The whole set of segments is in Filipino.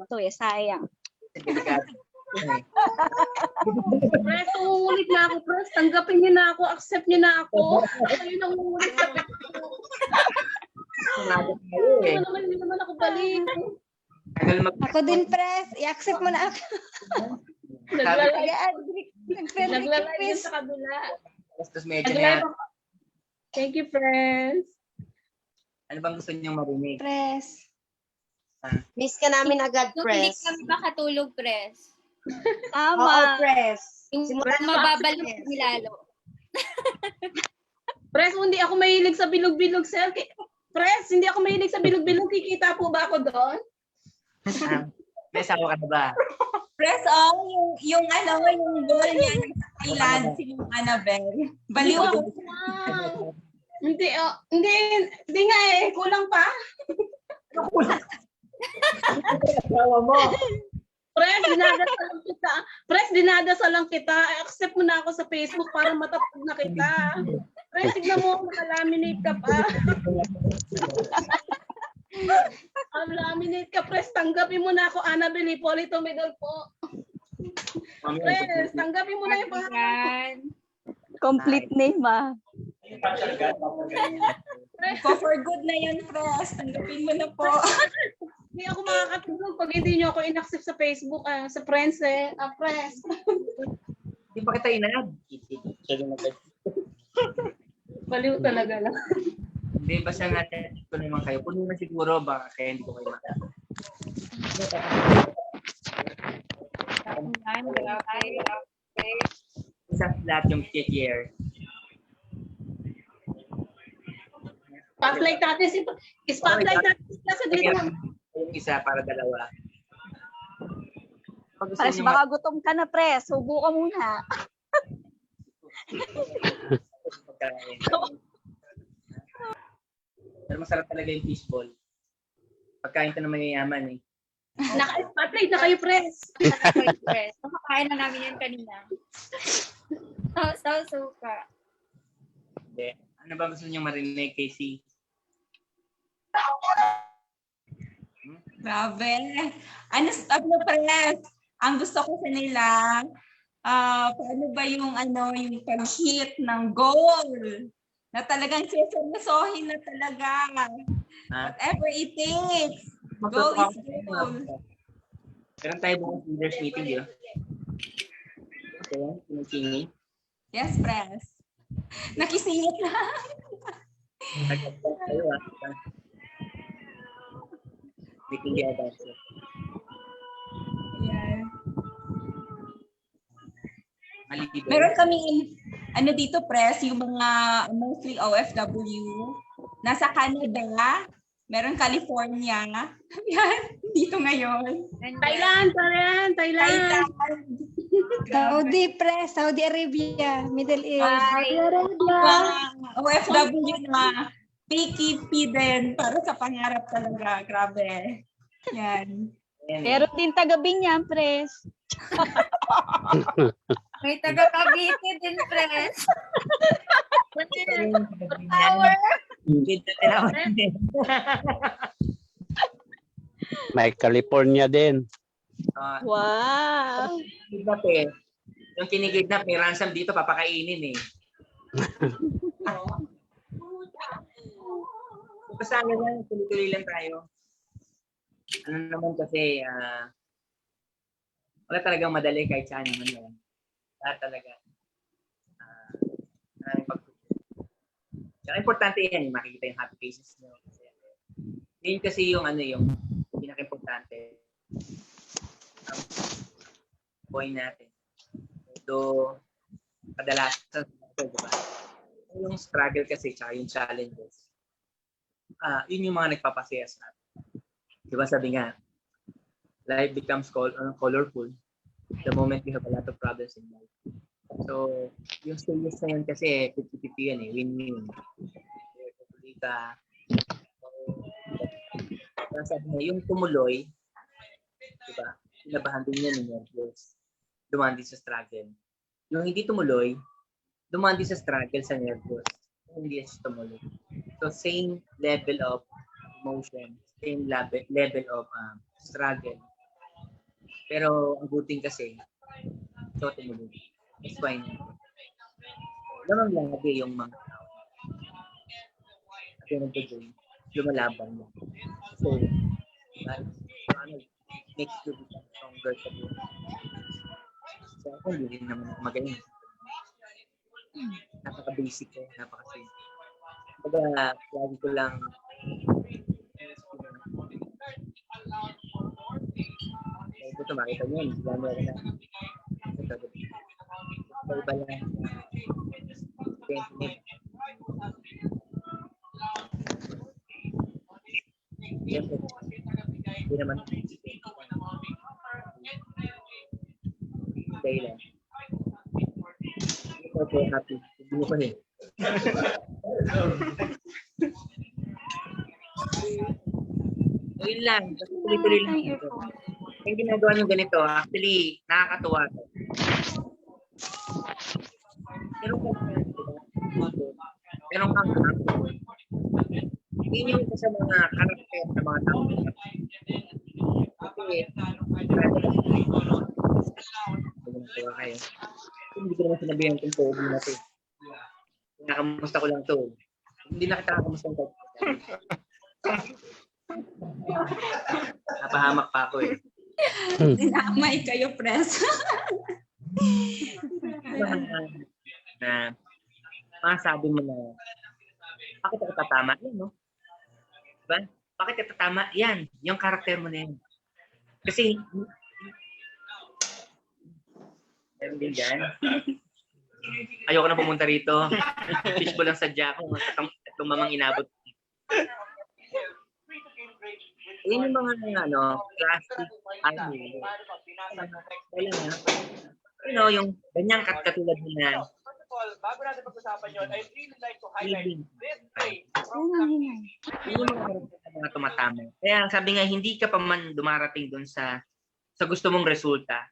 to eh. Sayang. Press, uulit na ako, press. Tanggapin niyo na ako, accept niyo na ako. Kayo nang uulit sa Facebook. Hindi naman ako balik. Ako din, press. I-accept mo na ako. Naglalay yun sa kabila. Tapos medyo Naglalay na. ako. Thank you, press. Ano bang gusto niyong marinig? Press. Miss ka namin agad, Kung hindi press. kami makatulog, press. Oo, Tama. press. Simulan mo. Mababalik kami lalo. Press, hindi ako mahilig sa bilog-bilog, sir. Press, hindi ako mahilig sa bilog-bilog. Kikita po ba ako doon? May asawa ka na ba? Press yung goal niya sa Thailand, si Annabelle. Baliw ako. Wow. Hindi nga eh. Kulang pa. Asawa mo. Press, dinadasal lang kita. Press, dinadasal lang kita. Accept mo na ako sa Facebook para matapag na kita. Press, tignan mo, nakalaminate ka pa. Laminate ka, press. Tanggapin mo na ako, Annabelle Hipolito Medal po. Press, tanggapin mo na yung pangalan. Complete name ah. For good na yan, press. Tanggapin mo na po. Hindi ako makakatulog pag hindi nyo ako in-accept sa Facebook, sa friends eh. Press. Hindi pa kita inad. Baliw talaga lang. Hindi, basta nga ko naman kayo. Puno na siguro, baka kaya hindi ko kayo mata. Isa lahat yung share. Spotlight natin spotlight natin sa dito. Yung isa para dalawa. Pag gusto Press, niyo baka gutom ka na, press. Subo ka muna. magkain. Pero masarap talaga yung fishball. Pagkain ka na mayayaman eh. Naka-spotlight na kayo, press. Press. Nakakain na namin yan kanina. Suka. Hindi. Ano ba gusto niyo marinig, Casey? Grabe. Ano, press? Ang gusto ko sa nila, paano ba yung pag-hit ng goal? Na talagang siseryosohin na talaga. Whatever it takes. Goal is goal. Meron tayo buong leaders meeting, di ba? Okay, sinusingin. Yes, press. Nakisingit na. Nagkakita tayo meeting di advance. Yeah. Maliban. Meron kaming, dito, press, yung mga mostly OFW. Nasa Canada, meron California. Yan, dito ngayon. Thailand. Saudi, press. Saudi Arabia. Middle East. Bye. Mga OFW na picky din para sa pangarap talaga. Grabe. Yan. Meron din taga-Binyan, press. May taga-Cavite din, press. Power. May California din. Wow. Kidnap eh. Yung kinikidnap, may ransom dito, papakainin eh. Basta lang, tuloy-tuloy lang tayo. Ano naman kasi, wala talagang madali kahit saan naman yan. Lahat talaga. Tsaka importante yan, makikita yung happy faces nyo. Yun kasi yung yung pinaka-importante. Point natin. So, kadalasan, diba? Yung struggle kasi, tsaka yung challenges. Yun yung mga nagpapasaya sa atin. Diba sabi nga, life becomes colorful the moment you have a lot of problems in life. So, yung stages na yun kasi, 50-50 yan eh, win-win. Tuloy ka. Sabi nga, yung tumuloy, diba, sinabahan din yan yung nervous. Dumaan din sa struggle. Yung hindi tumuloy, dumaan din sa struggle sa nervous. Hindi siya tumuloy. So, same level of emotion, same level of struggle. Pero ang buting kasi, so tumulog. That's why lamang lagi yung mga nagtutuloy, lumalaban mo. So, ano, makes you become stronger sa buhay. So, ako hindi rin naman ako magaling. Napaka-basic ko, napaka-simple. Kaya, lagi ko lang ito, makita nyo yun. Sila meron na. Iba lang. Siyempre, hindi naman dahil lang. Okay, happy. Hindi ko eh. So, yun lang. Tuloy-tuloy lang. Yung ginagawa nyo ganito, actually, nakakatuwa to. Meron kang hindi nyo sa mga karakter sa mga tao. Kasi, kayo. Hindi ko naman sinabihan kung pogi na to. Nakamusta ko lang to. Hindi na kita nakamusta ko. Napahamak pa ako eh. Dinamay kayo, Pres. Na masabi mo na bakit ito tatama yan, no? Diba? Bakit ito tatama? Yan, yung karakter mo na yan. Kasi meron din dyan. Ayoko na pumunta rito. Fishbowl lang sadya ko. Itong mamang inabot. Yan yung mga plastic yung ganyang katulad na bago natin pag-usapan yun, I'd really like to highlight this day from yung mga tumatama. Kaya sabi nga, hindi ka pa man dumarating dun sa gusto mong resulta.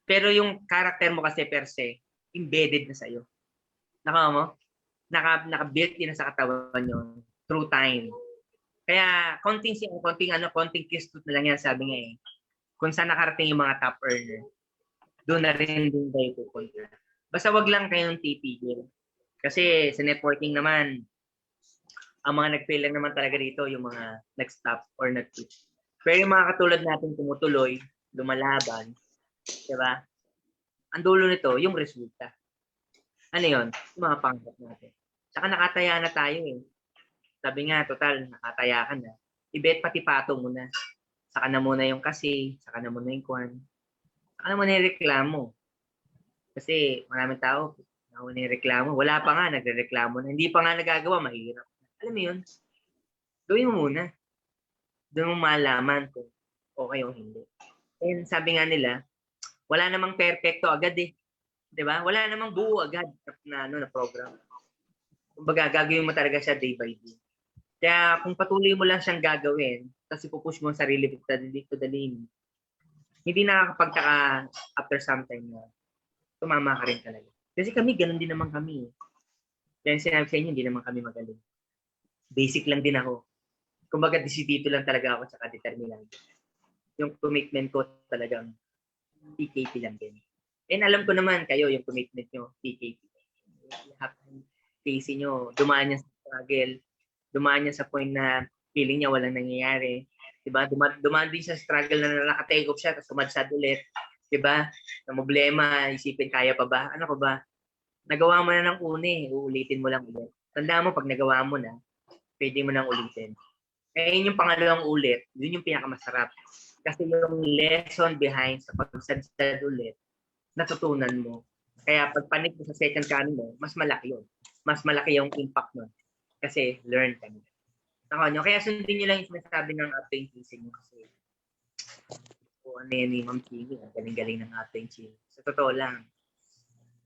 Pero yung karakter mo kasi per se, embedded na sa'yo. Naka-built in na sa katawan yun through time. Kaya konting kiss na lang yan, sabi nga eh. Kung saan nakarating yung mga top earner, doon na rin din kayo pupunta. Basta wag lang kayong titigil. Kasi sa networking naman, ang mga nag-fail lang naman talaga dito, yung mga nag-stop or nag-quit. Pero yung mga katulad natin tumutuloy, lumalaban, diba? Ang dulo nito, yung resulta. Ano yun? Yung mga pangarap natin. Saka nakataya na tayo eh. Sabi nga, total, nakataya ka na. I-bet pati pato mo na. Saka na muna yung kasi, saka na muna yung kwan. Saka na muna yung reklamo. Kasi maraming tao, nauna yung reklamo. Wala pa nga, nagre-reklamo na. Hindi pa nga nagagawa, mahirap. Alam mo yun? Gawin mo muna. Doon mo malaman kung okay o hindi. And sabi nga nila, wala namang perfecto agad eh. 'Di ba? Wala namang buo agad na program. Kumbaga, gagawin mo talaga siya day by day. Kaya kung patuloy mo lang siyang gagawin, tapos ipupush mo ang sarili to the limit, hindi nakakapagtaka after some time na tumama ka rin talaga. Kasi kami, ganun din naman kami. Kaya sinabi sa inyo, hindi naman kami magaling. Basic lang din ako. Kumbaga, disipito lang talaga ako sa determinante. Yung commitment ko talagang PKP lang din. And alam ko naman kayo, yung commitment nyo, PKP. Lahat ng case nyo, dumaan niya sa struggle, dumaan niya sa point na feeling niya walang nangyayari. Diba? Dumaan din sa struggle na naka-take off siya, tapos sumadsad ulit. Diba? Na problema, isipin, kaya pa ba? Ano ko ba? Nagawa mo na ng una uulitin mo lang ulit. Tandaan mo, pag nagawa mo na, pwede mo nang ulitin. Eh, yun yung pangalawang ulit, yun yung pinakamasarap. Kasi yung lesson behind sa pagsadsad ulit, natutunan mo. Kaya pag panik mo sa second coming mo, mas malaki yun. Mas malaki yung impact mo. Kasi learn ka nyo. Kaya sundin nyo lang yung sinasabi ng updating teasing mo. Kasi ano yan ni Ma'am Chili, ang galing-galing ng updating teasing. Sa totoo lang,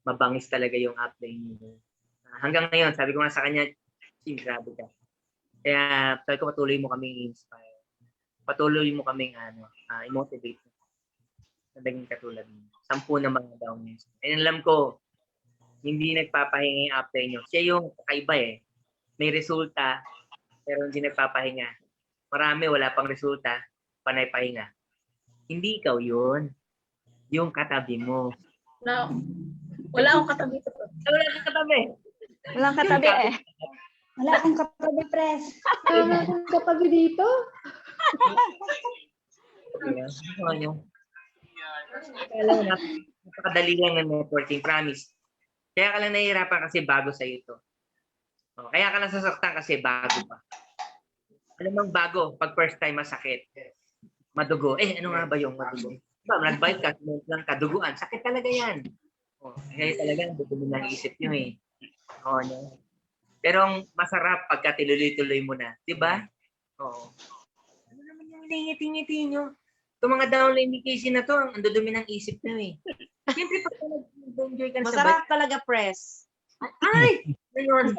mabangis talaga yung updating nyo. Hanggang ngayon, sabi ko nga sa kanya, grabe ka. Kaya sabi ko, patuloy mo kaming inspire. Patuloy mo kaming i-motivate. Naging katulad mo. 10 na mga downloads. And alam ko, hindi nagpapahinga yung update nyo. Siya yung kakaiba eh. May resulta, pero hindi nagpapahinga. Marami, wala pang resulta, panay pahinga. Hindi ikaw yun. Yung katabi mo. Wala akong katabi. Wala kang katabi. Walang katabi eh. Wala akong katabi, Pres. Wala akong katabi dito. Ano? Kaya lang, napakadali lang ng networking, promise. Kaya ka lang nahihirapan kasi bago sa'yo ito. Kaya ka nasasaktan kasi bago pa. Alam mo bago, pag first time masakit. Madugo. Ano nga ba yung madugo? Diba, nag-bite ka, lang kaduguan. Sakit talaga yan. Kaya talaga, dugo mo ng isip nyo eh. No? Pero ang masarap pagka tinuloy-tuloy mo na. Diba? Oo. Ano naman yung ngiti-ngiti nyo? Itong mga downline medication na to, ang dudumi ng isip nyo eh. Siyempre, pag nag-enjoy ka na sa Masarap talaga, Pres. Ay! Ayun.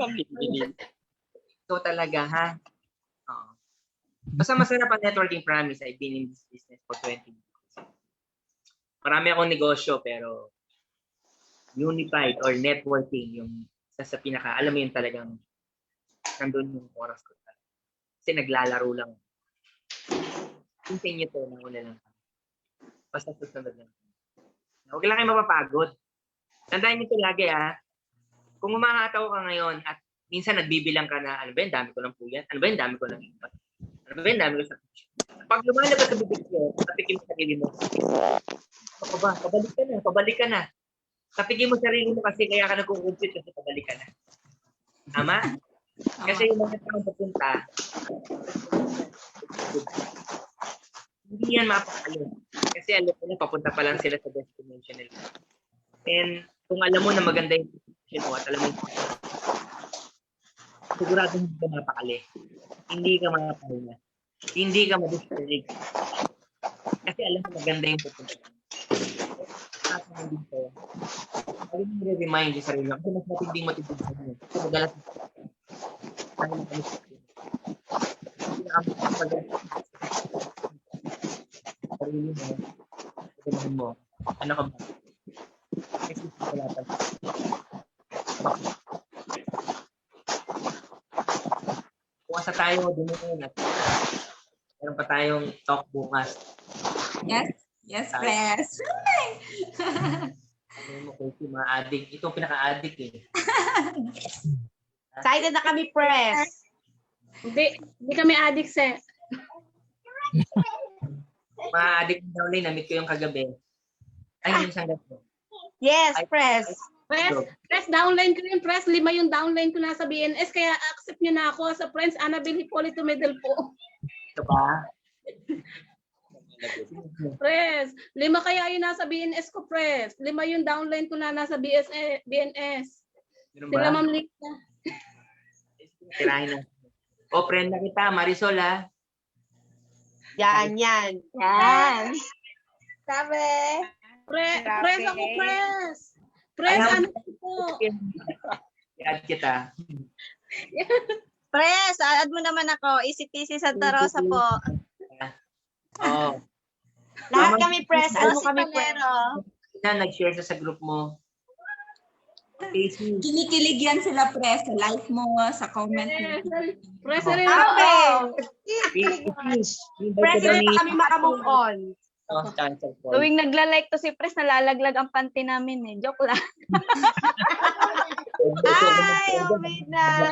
Ito talaga, ha? Oo. Basta masarap ang networking, promise. I've been in this business for 20 years. Marami akong negosyo, pero unified or networking, yung sa pinaka, alam mo yun talagang nandun yung oras ko. Kasi naglalaro lang. Continue to, nauna lang. Basta susunod lang. Huwag lang kayo mapapagod. Tandaan niyo ito lagi, ha? Kung umahataw ka ngayon at minsan nagbibilang ka na, ano ba yun, dami ko ng puyan? Ano ba yun, dami ko ng ipat? Ano ba yun, dami ko sa pag lumalabas sa bibig ko, tapikin mo sarili mo. Ako ba, pabalik ka na. Tapikin mo sarili mo kasi kaya ka nagkukumpit kasi pabalik ka na. Tama? Kasi yung mga taong papunta, hindi yan mapakalo. Kasi alam mo na, papunta pa lang sila sa destination nila. And kung alam mo na maganda yung destination mo at alam mo sigurado hindi ka mapakali. Hindi ka mapapahinga. Hindi ka ma-discourage. Kasi alam mo maganda yung pupunta. At hindi ko. Alam mo re-remind yung sarili mo. Kasi mas matinding sa inyo. Kasi madalas sarili mo. Sabihin mo. Ano ka ba? Kasi wala pa. Puwasa tayo, dumungan at meron pa tayong talk bukas. Yes, Pres. Ano mo kasi mga addict. Ito ang pinaka-addict eh. Excited na kami, Pres. Hindi kami addicts eh. Mga addict na downline, namit ko yung kagabi. Ay, yung isang gabi. Yes, Pres. Press downline ko yun, Press. 5 yung downline ko nasa BNS, kaya accept niyo na ako sa Friends Annabelle Hipolito Medal po. Ito ba? Press, 5 kaya yung nasa BNS ko, Press. 5 yung downline ko na nasa BNS. Ganun Sila ba? Ma'am Lita. Tirahin na. O, friend na kita, Marisol ha. Yan. Yan. Sabi. Press ako, Press. Press, ano po? I-add kita. Pres, add mo naman ako. ECTC Santa Rosa po. Oo. Lahat kami, Pres. Ano Si kami, Pres? Valero. Nag-share sa group mo. Casey. Kinikilig yan sila, Pres. Sa live mo, sa comment mo. Press rin Sabi. Pres, Invite hindi pa kami makamove on. Oh, cancel call. Tuwing nagla-like to si Pres, nalalaglag ang panty namin eh. Joke lang. Ay, umid na.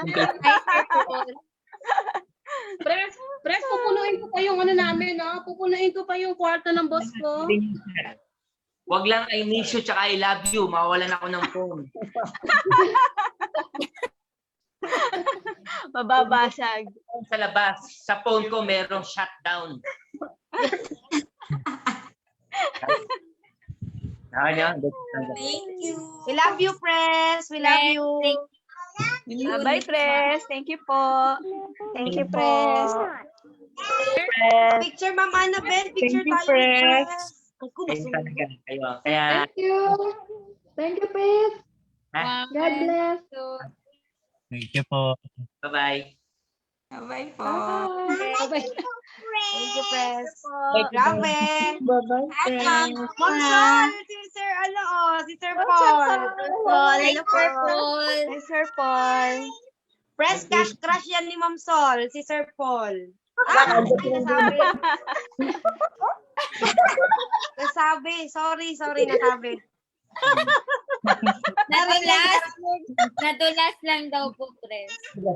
Press, pupunuin ko pa yung ano namin, no? Pupunuin ko pa yung kwarto ng boss ko. Wag lang I miss you tsaka I love you. Mawawalan ako ng phone. Mababasag. Sa labas, sa phone ko merong shutdown. Thank you. We love you, Pres. We love you. Bye, Pres. Thank you po. Thank you, Pres. Picture, Ma'am Annabelle. Picture Thank you, tayo, Pres. Pres. Ayun talaga. Ayun. Kaya, Thank you, Pres. ha? God bless. Thank you po. Bye-bye. Bye po. Bye-bye. Thank you, Pres. Bye. Grabe. Bye-bye, Ma'am Sol, si Sir, si Sir Paul. Hello, Paul. Hi, Sir Paul. Pres, crush yan ni Ma'am Sol, si Sir Paul. Nasabi. Sorry, nasabi. Nadulas lang daw po, Pres.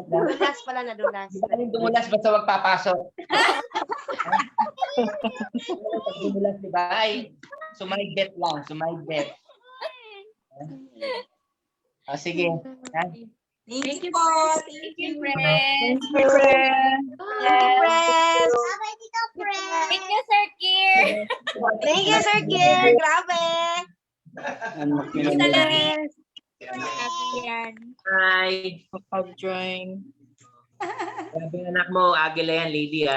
Nadulas pala, nadulas. Dumulas basta wag papasok. Pag dumulas, di ba? Ay, sumaybet lang, sumaybet. Sige. Thank you po. Thank you, Pres. Press. Thank you, Sir Kier. Thank you, Sir Kier. Grabe. Isa lang rin. Yan. Hi. Pag-join. Grabe yung anak mo, Agila yan, lady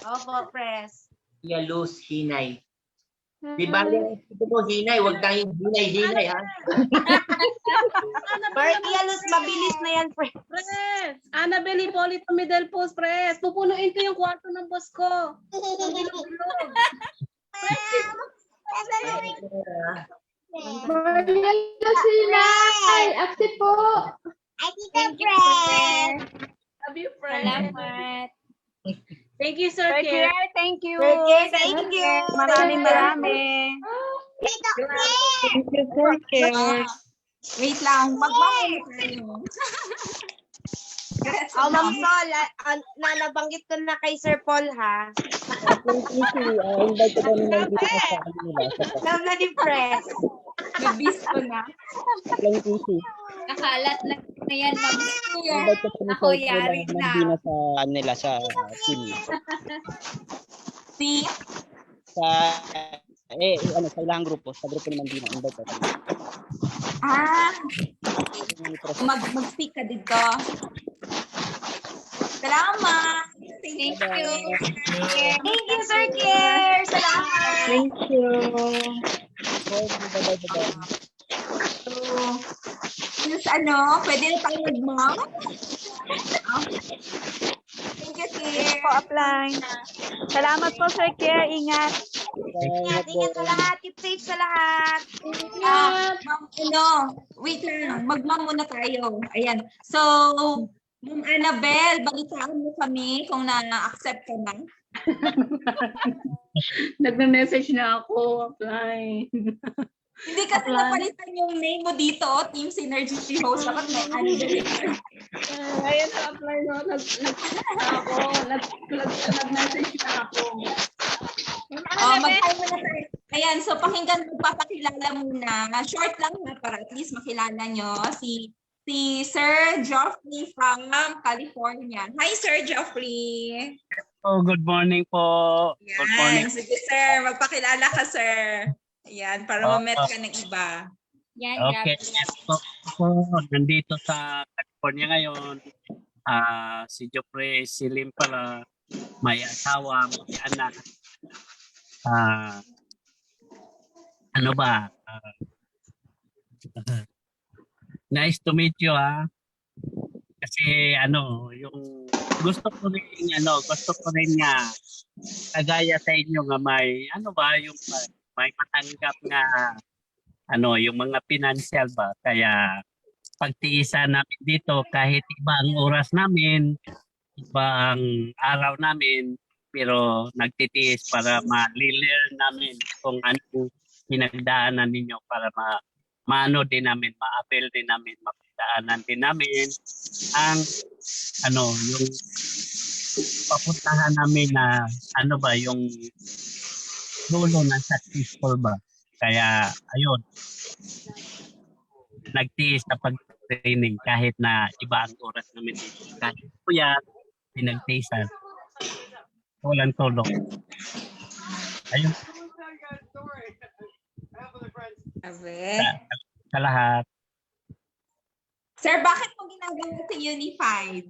Opo, Press. Tia Luz Hinay. Di ba ito mo Hinay, huwag kang hinay, ha? Marty Alus, mabilis na yan, Press. Pres, Annabelle Hipolito Middle Post, Pres. Pupunuin ko yung kwarto ng boss ko. Thank you, Pres. Love you, Pres. Salamat. Thank you, Sir Sir Kier. Kier, thank you. Sir Kier, thank you. Maraming. Wait lang, magmamahal tayo. Oh, Ma'am Sol, nabanggit ko na kay Sir Paul, ha? Love na ni Press. Nabis ko na. Nakalat lang na yan, Ma'am. Ako, yari na. sa team. Si Sa ilang grupo, sa grupo ni Mandina, invite ko. mag-speak ka dito. Salamat. Thank you. Thank you, Sir Kier. Salamat. Thank you. Since pwede na tayo mag-mom? Thank you, Kier. Po, apply. Salamat po, Sir Kier. Ingat. Ingat sa lahat. Keep safe sa lahat. Ma'am, wait lang. Mag-mom muna tayo. Ayan. So, Ma'am Annabelle, balitaan mo kami kung na-accept ka na. Nagme-message na ako. Apply. Hindi kasi napalitan yung name mo dito, Team Synergy Host. Dapat may Annabelle. Ngayon na-apply no. Nag-message na ako. Mag-time muna tayo. Ayan, so pakinggan, magpapakilala muna. Short lang na para at least makilala nyo si Sir Geoffrey from California. Hi, Sir Geoffrey. Oh, good morning po. Good morning. Yan, sige sir, magpakilala ka sir. Ayan, para ma-met ka ng iba. Yan, Okay. grabe. So, nandito sa California ngayon. Si Geoffrey Silim pala, may asawa, may anak. Nice to meet you, ha. Kasi yung gusto ko rin nga kagaya sa inyo nga may yung may matanggap nga yung mga financial ba, kaya pagtiisan namin dito kahit iba ang oras namin, iba ang araw namin, pero nagtitiis para ma-learn namin kung ano pinagdaanan ninyo para maano din namin, ma-appeal din namin, mapagdaanan din namin ang yung papuntahan namin na yung dulo ng successful ba. Kaya ayun, nagtiis na pag-training kahit na iba ang oras namin dito. Kahit po yan, pinagtiisan. Walang tulong. Ayun. Sabi. Sa lahat. Sir, bakit mo ginagawa sa Unified?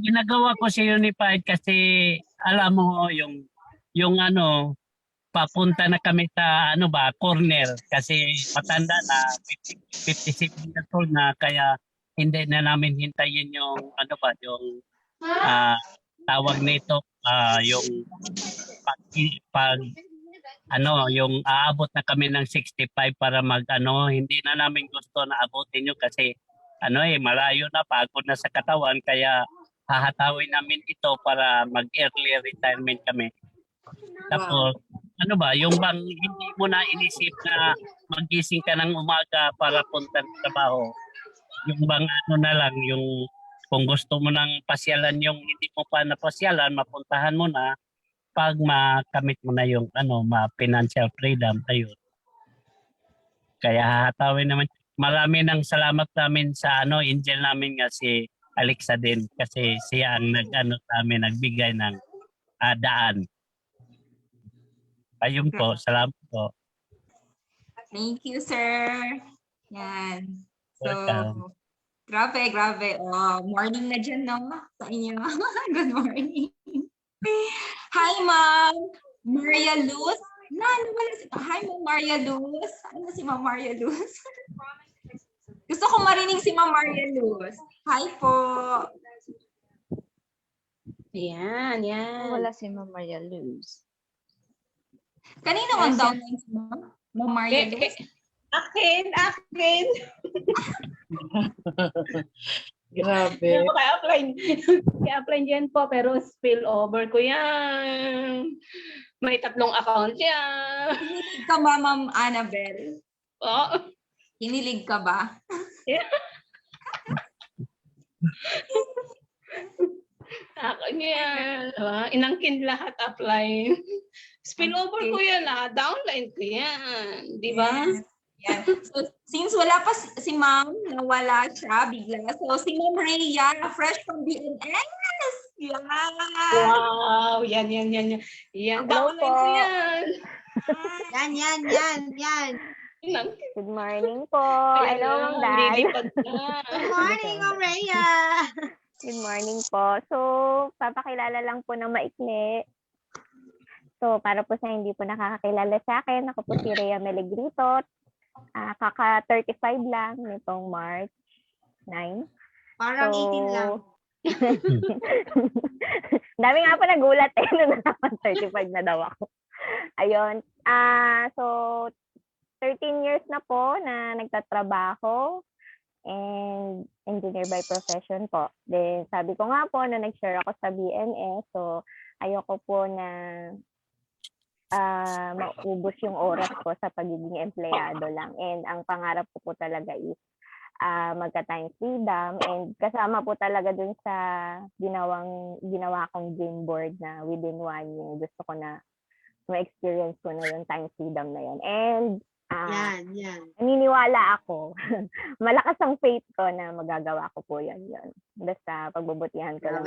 Ginagawa ko sa Unified kasi alam mo yung papunta na kami sa corner kasi matanda na 57 years old na, kaya hindi na namin hintayin yung yung tawag nito yung yung aabot na kami ng 65 para hindi na namin gusto na abutin yun kasi malayo na, pagod na sa katawan, kaya hahatawin namin ito para mag-early retirement kami. Tapos, ano ba, yung bang hindi mo na inisip na magising ka ng umaga para punta ng trabaho, yung bang ano na lang, yung kung gusto mo nang pasyalan yung hindi mo pa napasyalan, mapuntahan mo na pag makamit mo na yung financial freedom, ayun. Kaya hahatawin naman. Marami ng salamat namin sa angel namin nga si Alexa din kasi siya ang nagbigay ng daan. Ayun po, salamat po. Thank you, sir. Yan. So, Welcome. grabe. Oh, morning na dyan, no? Sa inyo. Good morning. Hi, Ma'am Maria Luz. Hi, Ma'am Maria Luz. Ano si Ma'am Maria Luz? Gusto ko marinig si Ma'am Maria Luz. Hi po. Yan. Wala si Ma'am Maria Luz. Kanino ang downline si Ma'am Maria Luz? Akin. Grabe. Kaya-apply dyan po, pero spill over ko yan. May 3 account yan. Kinilig ka ba, Ma'am Annabel? Oh. Kinilig ka ba? Akin yan. Inangkin lahat apply. Spill over ko yan downline ko yan. Di ba? Yan. So, since wala pa si Ma'am, nawala siya bigla. So, si Ma'am Rhea, fresh from BNS. Yan. Wow. Yan. Downline ko yan. Yan. Inangkin. Good morning po. Hello, Ma'am Dad. Lilipad na. Good morning, Ma'am Rhea. Good morning po. So, papakilala lang po ng maikli. So, para po sa hindi po nakakakilala sa akin, ako po si Rhea Melegrito. Kaka-35 lang nitong March 9. Parang 18 lang. Dami nga po nagulat nung nalaman 35 na daw ako. Ayun. So, 13 years na po na nagtatrabaho and engineer by profession po. Then, sabi ko nga po na nag-share ako sa BNS. So, ayoko po na maubos yung oras ko sa pagiging empleyado lang. And ang pangarap ko po talaga is magka-time freedom. And kasama po talaga dun sa ginawa kong dream board na within 1 year. Gusto ko na ma-experience ko na yung time freedom na yun. And Yan. naniniwala ako. Malakas ang faith ko na magagawa ko po yun. Basta pagbubutihan ko lang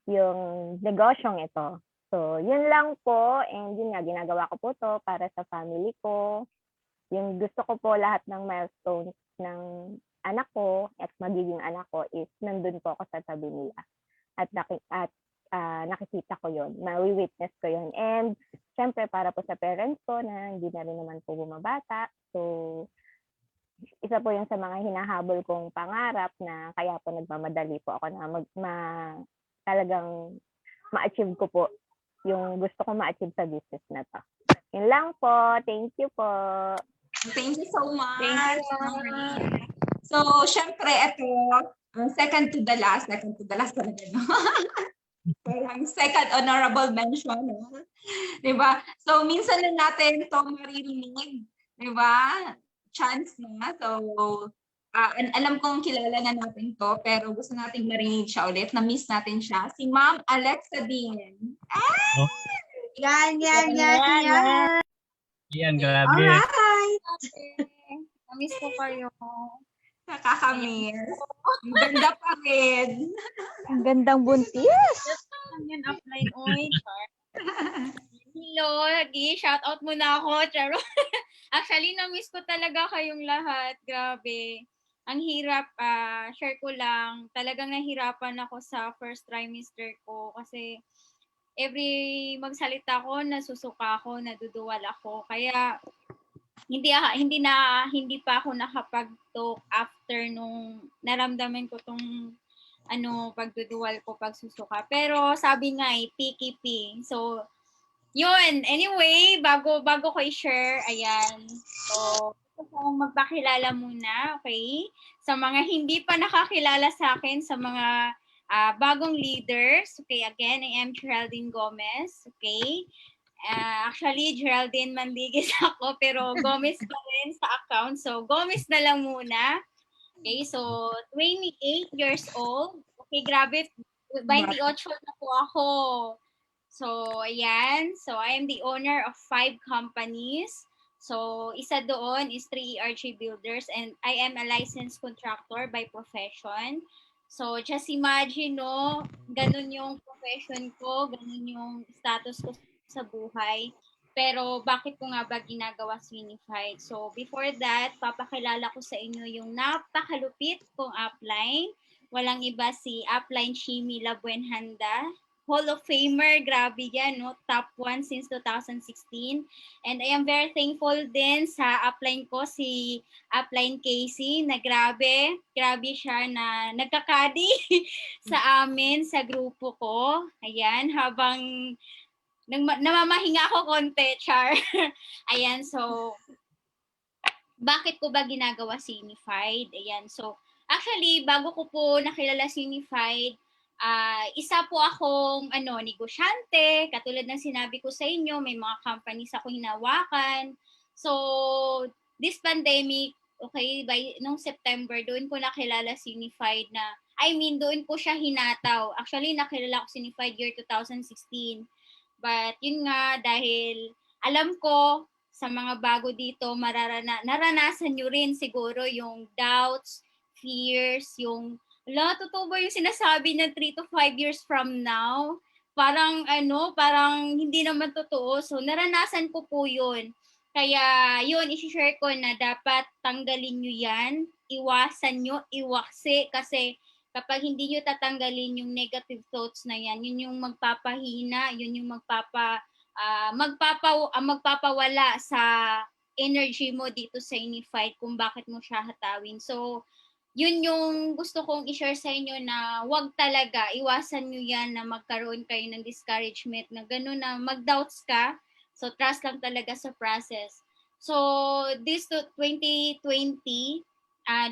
yung negosyong ito. So, yun lang po. And yun nga, ginagawa ko po to para sa family ko. Yung gusto ko po lahat ng milestones ng anak ko at magiging anak ko is nandun po ako sa tabi nila. At nakikita ko yun. Mawi-witness ko yun. And syempre, para po sa parents ko na hindi na rin naman po bumabata. So, isa po yun sa mga hinahabol kong pangarap na kaya po nagmamadali po ako na talagang ma-achieve ko po yung gusto ko ma-achieve sa business na to. Yun lang po. Thank you po. Thank you so much. Thank you. So, syempre, ito, second to the last talaga, no? Parang second honorable mention, no? Diba? So, minsan lang natin ito maririnig. Diba? Chance na. So, alam kong kilala na natin to, pero gusto natin marinig siya ulit. Na-miss natin siya. Si Ma'am Alexa din. Yan. Yan, grabe. Alright. Namiss ko kayo. Nakakamiss. Ang ganda pa rin. Ang gandang buntis. Yan, offline oil. Hello, shoutout muna ako. Charo. Actually, na-miss ko talaga kayong lahat. Grabe. Ang hirap, share ko lang. Talagang nahirapan ako sa first trimester ko kasi every magsalita ko, nasusuka ako, naduduwal ako. Kaya hindi pa ako nakapag-talk after nung naramdaman ko tong pagduduwal ko, pagsusuka. Pero sabi nga PKP. So, yun. Anyway, bago ko i-share, ayan. So, gusto kong magpakilala muna, okay? Sa mga hindi pa nakakilala sa akin, sa mga bagong leaders. Okay, again, I am Geraldine Gomez. Okay. Actually, Geraldine Mandigis ako, pero Gomez pa rin sa account. So, Gomez na lang muna. Okay, so 28 years old. Okay, grabe. 28 na po ako. So, ayan. So, I am the owner of 5 companies. So, isa doon is 3ERG Builders and I am a licensed contractor by profession. So, just imagine, no, ganun yung profession ko, ganun yung status ko sa buhay. Pero bakit ko nga ba ginagawa Swinified? So, before that, papakilala ko sa inyo yung napakalupit kong upline. Walang iba si upline Shimi Labuenhanda. Hall of Famer, grabe yan, no? Top 1 since 2016. And I am very thankful din sa upline ko, si upline Casey, na grabe siya na nagkakadi sa amin, sa grupo ko. Ayan, habang namamahinga ako konti, char. Ayan, so, bakit ko ba ginagawa Sinified? Ayan, so, actually, bago ko po nakilala Sinified, isa po akong negosyante, katulad ng sinabi ko sa inyo, may mga companies ako hinawakan. So, this pandemic, okay, nung September, doon ko nakilala Sinified na, doon ko siya hinataw. Actually, nakilala ko Sinified year 2016. But yun nga, dahil alam ko sa mga bago dito, naranasan nyo rin siguro yung doubts, fears, yung totoo ba yung sinasabi na 3 to 5 years from now? Parang hindi naman totoo. So, naranasan ko po yun. Kaya, yun, isi-share ko na dapat tanggalin nyo yan, iwasan nyo, iwaksi, kasi kapag hindi nyo tatanggalin yung negative thoughts na yan, yun yung magpapahina, yun yung magpapawala sa energy mo dito sa Unified kung bakit mo siya hatawin. So, yun yung gusto kong i-share sa inyo na wag talaga, iwasan nyo yan na magkaroon kayo ng discouragement na gano'n na mag-doubts ka. So, trust lang talaga sa process. So, this 2020,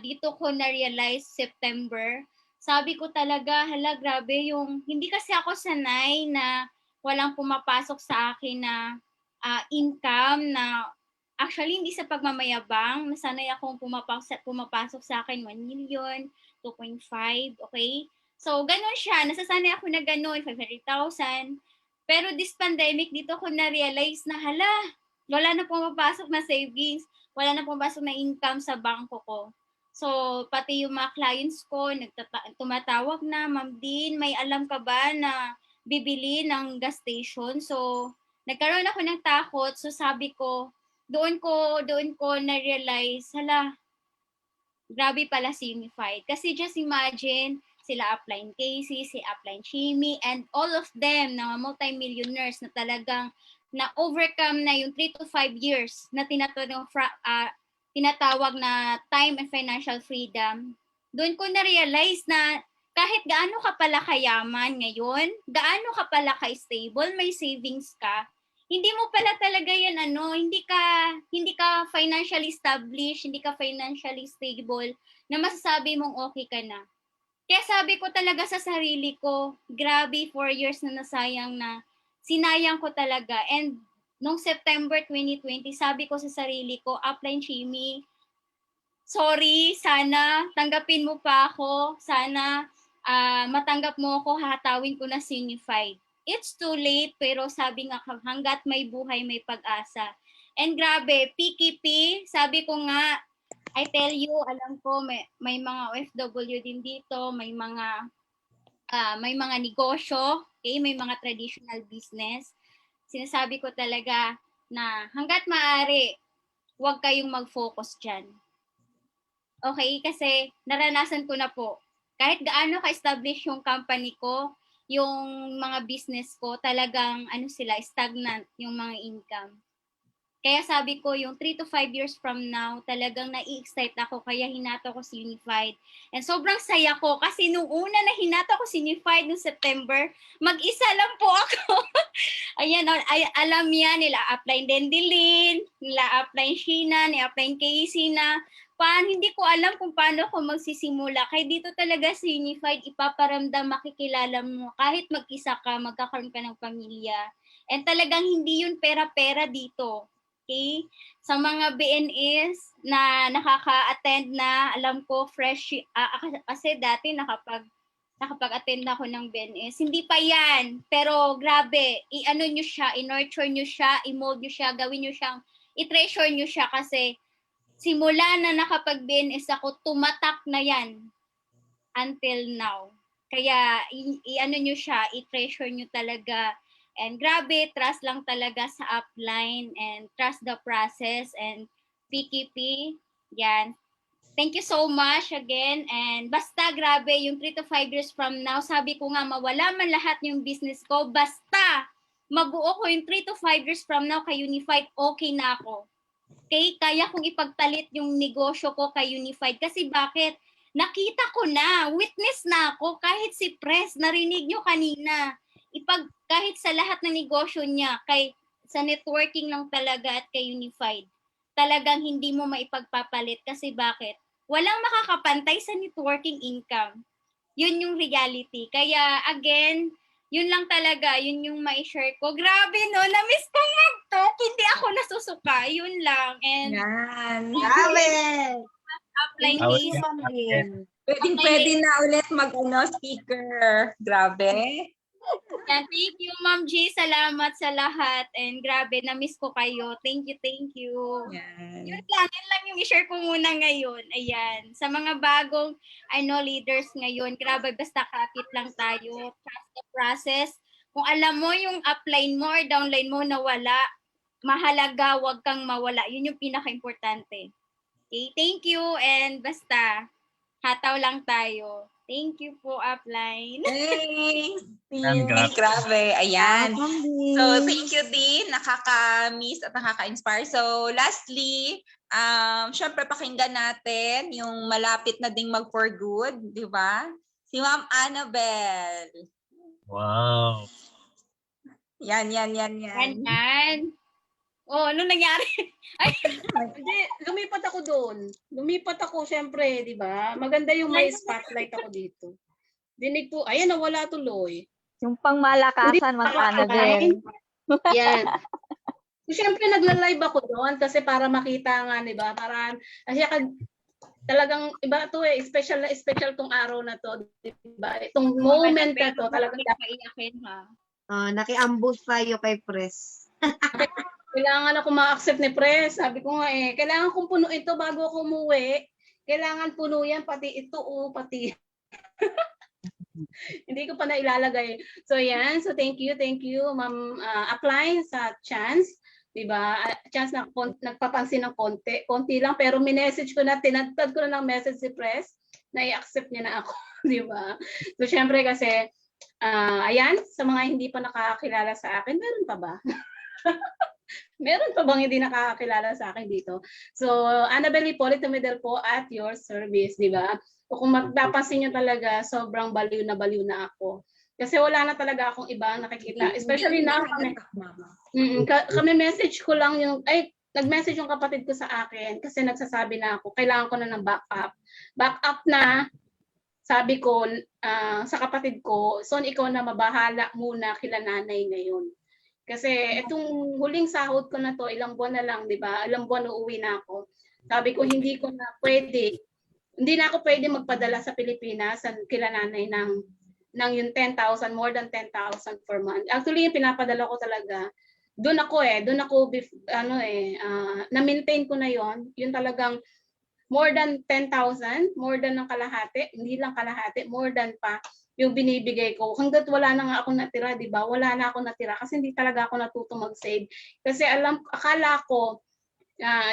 dito ko na-realize September, sabi ko talaga, grabe yung, hindi kasi ako sanay na walang pumapasok sa akin na income na actually, hindi sa pagmamayabang. Nasanay akong pumapasok sa akin 1 million, 2.5, okay? So, ganun siya. Nasasanay ako na ganun, 500,000. Pero this pandemic, dito ko na-realize na, wala na pumapasok na savings, wala na pumapasok na income sa bangko ko. So, pati yung mga clients ko, tumatawag na, Ma'am Dean, may alam ka ba na bibili ng gas station? So, nagkaroon ako ng takot. So, sabi ko, doon ko na-realize, grabe pala Sinified. Kasi just imagine, sila upline Casey, si upline Shimi, and all of them na multi-millionaires na talagang na-overcome na yung 3 to 5 years na tinatawag na time and financial freedom. Doon ko na-realize na kahit gaano ka pala kayaman ngayon, gaano ka pala ka-stable, may savings ka, hindi mo pala talaga yan hindi ka financially established, hindi ka financially stable na masasabi mong okay ka na. Kaya sabi ko talaga sa sarili ko, grabe 4 years na nasayang na sinayang ko talaga. And nung September 2020, sabi ko sa sarili ko, upline Shimi, sorry, sana tanggapin mo pa ako, sana matanggap mo ako, hatawin ko na Sinified. It's too late, pero sabi nga, hanggat may buhay, may pag-asa. And grabe, PKP, sabi ko nga, I tell you, alam ko, may mga OFW din dito, may mga negosyo, okay? May mga traditional business. Sinasabi ko talaga na hanggat maaari, huwag kayong mag-focus dyan. Okay? Kasi naranasan ko na po. Kahit gaano ka-establish yung company ko, yung mga business ko, talagang stagnant yung mga income. Kaya sabi ko, yung 3 to 5 years from now, talagang nai-excite ako, kaya hinato ko si Unified. And sobrang saya ko, kasi nung una na hinato ko si Unified noong September, mag-isa lang po ako. Ayan, alam niya, nila apply Dendelin, nila apply Sheena, nila apply Casey na, hindi ko alam kung paano ko magsisimula. Kaya dito talaga si Unified, ipaparamdam, makikilala mo, kahit mag-isa ka, magkakaroon ka ng pamilya. And talagang hindi yun pera-pera dito. Okay? Sa mga BNS na nakaka-attend na, alam ko fresh, kasi dati nakapag-attend ako ng BNS. Hindi pa yan, pero grabe, i-ano nyo siya, i-nurture nyo siya, i-mold nyo siya, gawin nyo siyang, i-treasure nyo siya kasi simula na nakapag-BNS ako, tumatak na yan until now. Kaya i-ano nyo siya, i-treasure nyo talaga. And grabe, trust lang talaga sa upline and trust the process and PKP. Yan. Thank you so much again. And basta grabe, yung 3 to 5 years from now, sabi ko nga, mawala man lahat yung business ko. Basta mabuo ko yung 3 to 5 years from now kay Unified, okay na ako. Okay? Kaya kong ipagpalit yung negosyo ko kay Unified. Kasi bakit? Nakita ko na, witness na ako, kahit si Press, narinig nyo kanina. Kahit sa lahat ng negosyo niya, sa networking lang talaga at kay Unified, talagang hindi mo maipagpapalit. Kasi bakit? Walang makakapantay sa networking income. Yun yung reality. Kaya again, yun lang talaga, yun yung ma-share ko. Grabe no, na-miss ko mag-talk. Hindi ako nasusuka. Yun lang. And Yan. Grabe! apply Thank case. Pwede na ulit speaker. Grabe. Yan, thank you, Ma'am G. Salamat sa lahat. And grabe, na-miss ko kayo. Thank you, thank you. Yan. Yun lang yung i-share ko muna ngayon. Ayan. Sa mga bagong, leaders ngayon, grabe, basta kapit lang tayo. Trust the process. Kung alam mo yung upline mo or downline mo na wala, mahalaga, wag kang mawala. Yun yung pinaka-importante. Okay, thank you. And basta, hataw lang tayo. Thank you po, upline. Thanks. Grabe. Grabe. Ayan. So, thank you din. Nakaka-miss at nakaka-inspire. So, lastly, syempre pakinggan natin yung malapit na ding mag-for good, di ba? Si Ma'am Annabel. Wow. Yan. Yan. Oh, ano nangyari? Hindi, lumipat ako doon. Lumipat ako, syempre, di ba? Maganda yung may spotlight ako dito. Dinig po, ayan, nawala tuloy. Yung pangmalakasan, Ma'am Annabel. Yan. So, syempre, nagla-live ako doon kasi para makita nga, di ba? Kasi talagang iba to special tong araw na to, di ba? Itong moment na to, talagang paiyakin ha. Naki-ambush tayo kay Press. kailangan ako ma-accept ni Press. Sabi ko nga kailangan kong punuin ito bago ako umuwi. Kailangan puno yan, pati ito, pati. Hindi ko pa na ilalagay. So yan, so thank you, Ma'am Apply sa chance. Diba? Chance na nagpapansin ng konti lang, pero minessage ko na, tinagtad ko na ng message si Press na i-accept niya na ako. Diba? So syempre kasi, ayan, sa mga hindi pa nakakakilala sa akin, meron pa ba? Meron pa bang hindi nakakakilala sa akin dito? So, Annabel Hipolito Medel po at your service, di ba? O kung magpapansin nyo talaga, sobrang baliw na ako. Kasi wala na talaga akong ibang nakikita. Especially na kami message ko lang nag-message yung kapatid ko sa akin kasi nagsasabi na ako, kailangan ko na ng backup. Backup na, sabi ko sa kapatid ko, son ikaw na mabahala muna kila nanay ngayon. Kasi itong huling sahod ko na to, ilang buwan na lang, di ba? Ilang buwan uuwi na ako. Sabi ko, hindi na ako pwede magpadala sa Pilipinas kila nanay ng yung 10,000, more than 10,000 per month. Actually, yung pinapadala ko talaga, doon ako na-maintain ko na yon. Yung talagang more than 10,000, more than ng kalahati, hindi lang kalahati, more than pa yung binibigay ko. Hanggat wala na nga ako natira, di ba? Wala na ako natira kasi hindi talaga ako natuto mag-save. Kasi akala ko,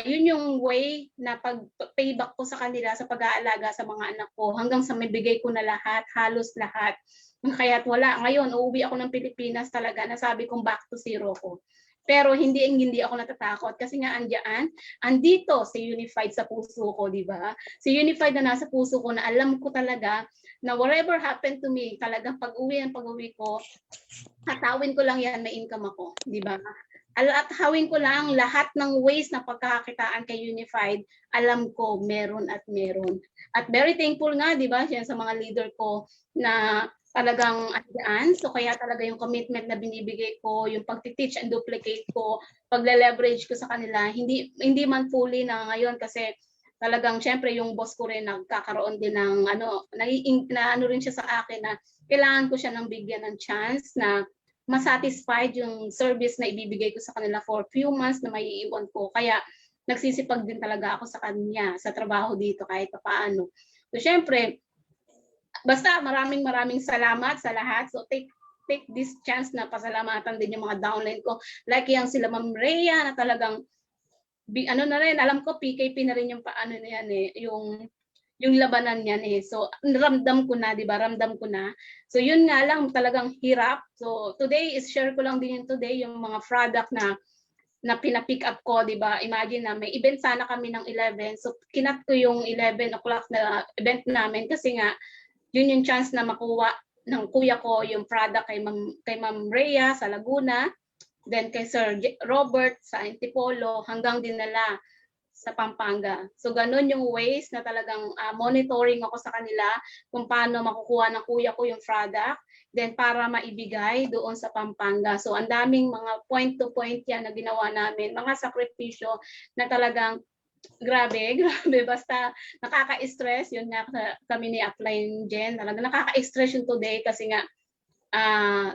yun yung way na pag-payback ko sa kanila sa pag-aalaga sa mga anak ko. Hanggang sa mabigay ko na lahat, halos lahat. Kaya't wala. Ngayon, uuwi ako ng Pilipinas talaga. Nasabi kong back to zero ko. Pero hindi ako natatakot kasi nga andito si Unified sa puso ko, di ba? Si Unified na nasa puso ko na alam ko talaga na whatever happened to me, talagang pag-uwi ko, hatawin ko lang yan, may income ako, di ba? At hawin ko lang lahat ng ways na pagkakakitaan kay Unified, alam ko meron at meron. At very thankful nga, di ba, sa mga leader ko na talagang andyan. So kaya talaga yung commitment na binibigay ko, yung pag-teach and duplicate ko, pagle-leverage ko sa kanila, hindi man fully na ngayon kasi talagang syempre yung boss ko rin nagkakaroon din ng na rin siya sa akin na kailangan ko siya ng bigyan ng chance na masatisfied yung service na ibibigay ko sa kanila for few months na maiiwan ko. Kaya nagsisipag din talaga ako sa kanya sa trabaho dito kahit paano. So syempre, basta maraming salamat sa lahat. So take this chance na pasalamatan din yung mga downline ko. Like yung sila Ma'am Rhea na talagang na rin, alam ko PKP na rin yung paano na yan yung labanan niyan So ramdam ko na, 'di ba? Ramdam ko na. So yun nga lang talagang hirap. So today is share ko lang din yung mga product na pina-pick up ko, 'di ba? Imagine na may event sana kami ng 11. So kinat ko yung 11 o'clock na event namin kasi nga yun yung chance na makuha ng kuya ko yung product kay Ma'am Rhea sa Laguna, then kay Sir Robert sa Antipolo, hanggang dinala sa Pampanga. So ganun yung ways na talagang monitoring ako sa kanila kung paano makukuha ng kuya ko yung product, then para maibigay doon sa Pampanga. So ang daming mga point to point yan na ginawa namin, mga sakripisyo na talagang grabe, basta nakaka-stress. Yun nga kami ni Upline Jen, talaga nakaka-stress yung today kasi nga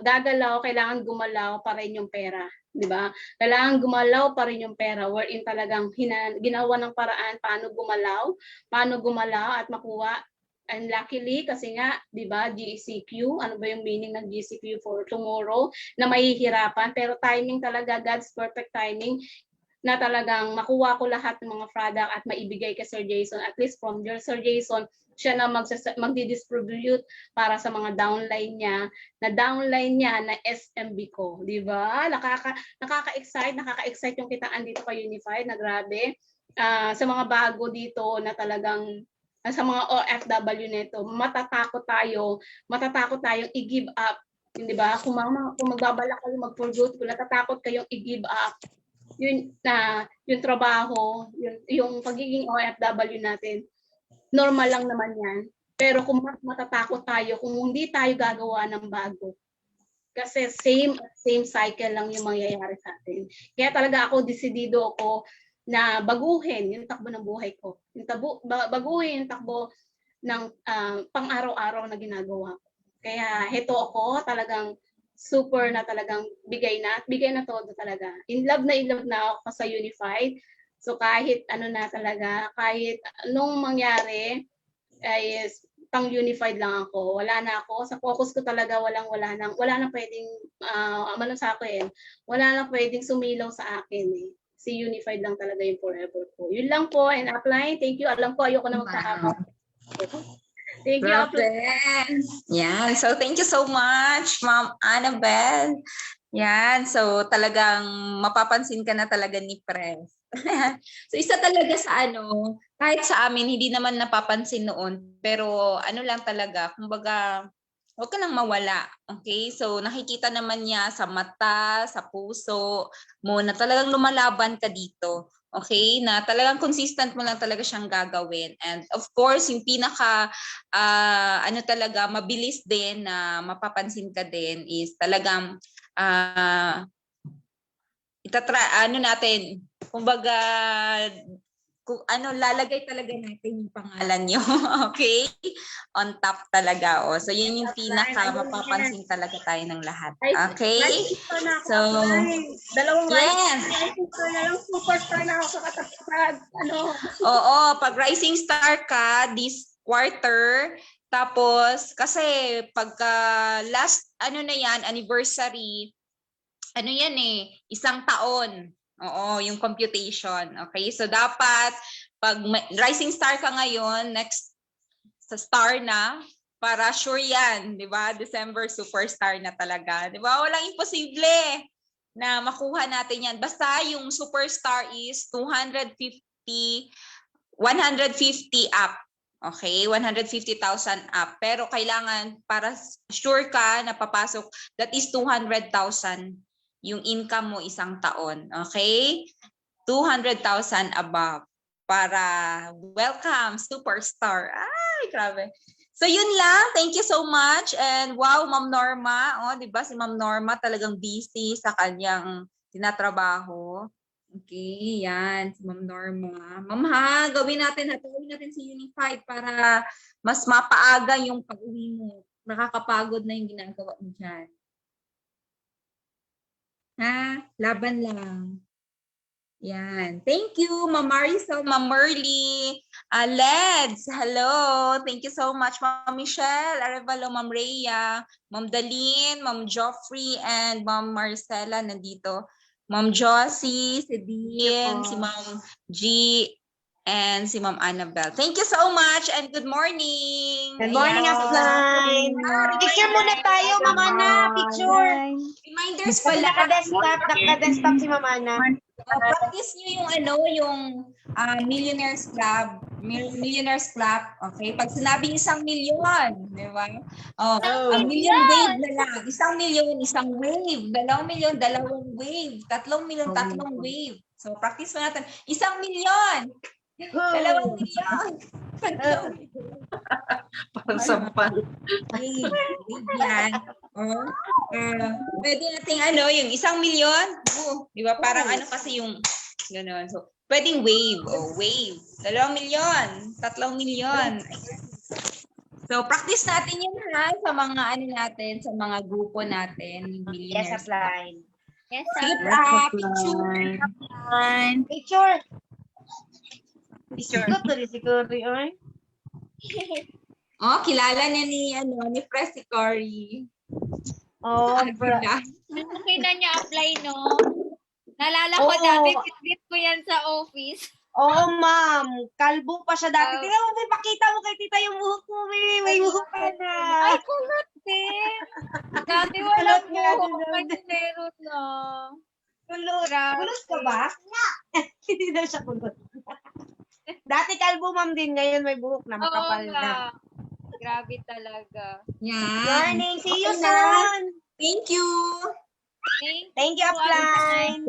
gagalaw, kailangan gumalaw pa rin yung pera, di ba? Kailangan gumalaw pa rin yung pera, wherein talagang ginawa ng paraan paano gumalaw at makuha. And luckily, kasi nga, di ba, GCQ, ano ba yung meaning ng GCQ for tomorrow, na mahihirapan, pero timing talaga, God's perfect timing, na talagang makuha ko lahat ng mga product at maibigay kay Sir Jason. At least from your Sir Jason, siya na magdi-distribute para sa mga downline niya na SMB ko, di ba? Nakaka-excite yung kitaan dito kay Unified na grabe. Sa mga bago dito na talagang sa mga OFW nito, matatakot tayong i-give up, di ba? Kung magbabalak kayo mag-forgood, kung natatakot kayong i-give up, yung trabaho, yung pagiging OFW natin, normal lang naman yan. Pero kung matatakot tayo, kung hindi tayo gagawa ng bago, kasi same cycle lang yung mangyayari sa atin. Kaya talaga desidido ako na baguhin yung takbo ng buhay ko. Baguhin yung takbo ng pang-araw-araw na ginagawa ko. Kaya heto ako talagang super na talagang bigay na todo talaga. In love na ako sa Unified. So kahit kahit anong mangyari, ay pang Unified lang ako. Wala na ako. Sa focus ko talaga wala na pwedeng sa akin. Wala na pwedeng sumilaw sa akin eh. Si Unified lang talaga yung forever ko. Yun lang po. And Upline, thank you. Alam ko ayoko na magpahaba. Thank you, Upline. Yeah. So thank you so much, Ma'am Annabelle. Yan. So talagang mapapansin ka na talaga ni Pres. So isa talaga sa kahit sa amin hindi naman napapansin noon, pero lang talaga, kumbaga huwag ka lang mawala. Okay? So nakikita naman niya sa mata, sa puso mo na talagang lumalaban ka dito. Okay? Na talagang consistent mo lang talaga siyang gagawin. And of course, yung pinaka talaga mabilis din na mapapansin ka din is talagang natin, kumbaga lalagay talaga natin yung pangalan nyo. Okay? On top talaga. So yun yung pinaka mapapansin talaga tayo ng lahat. Okay? So dalawang yes. Superstar na ako sa katapusan. Oo, pag rising star ka this quarter, tapos kasi pagka last anniversary, isang taon. Oo, yung computation. Okay? So dapat pag rising star ka ngayon, next sa star na, para sure yan, 'di ba? December superstar na talaga. 'Di ba? Walang imposible. na makuha natin yan. Basta yung superstar is 150 up. Okay, 150,000 up. Pero kailangan para sure ka na papasok, that is 200,000 yung income mo isang taon. Okay? 200,000 above para welcome superstar. Ay, grabe. So yun lang. Thank you so much. And wow, Ma'am Norma, oh, 'di ba si Ma'am Norma talagang busy sa kanyang tinatrabaho. Okay, yan si Ma'am Norma. Ma'am ha, gawin natin si Unified para mas mapaaga yung pag-uwi mo. Nakakapagod na yung ginagawa mo dyan. Ha? Laban lang. Yan. Thank you, Ma'am Marisol, Ma'am Merly, Leds, hello. Thank you so much, Ma'am Michelle, Arevalo, Ma'am Rhea, Ma'am Dalene, Ma'am Joffrey, and Ma'am Marcela nandito. Ma'am Josie, si Dean, si Ma'am G, and si Ma'am Annabelle. Thank you so much and good morning. Good morning, Upline. Picture muna tayo, Ma'am Ana. Picture. Reminders Wala pala. naka-desktop si Ma'am Ana. Practice nyo yung Millionaires Club. Millionaires Club. Okay? Pag sinabi 1 milyon, di ba? Oh, a million wave na lang. 1 milyon, isang wave. 2 milyon, 2 wave. 3 milyon, 3 wave. So, practice mo natin. 1 milyon. 2 milyon. Parang sampal. Wave yan. Oh. Pwede nating yung 1 milyon. Di ba? Parang kasi yung gano'n. So, pwedeng wave. Wave. 2 milyon. 3 milyon. So, practice natin yun sa mga natin, sa mga grupo natin. Yes, Upline. Yes, Sige, Picture. Picture. Siguro, oy. Oh, kilala niya ni Press si Cory. Oh, Okay na niya apply, no? Nalala ko dati, bitbit ko yan sa office. Oo, ma'am. Kalbo pa siya dati. Tingnan mo, may pakita mo kay tita yung buhok mo. May buhok ka na. Ay, kulot din. Dati walang buhok. Ngayon meron na. Kulot. Kulot ka ba? Hindi na siya kulot. Dati kalbo, ma'am, din. Ngayon may buhok na. Makapal na. Grabe talaga. Yan. Morning. See you soon. Thank you. Thank you, Upline.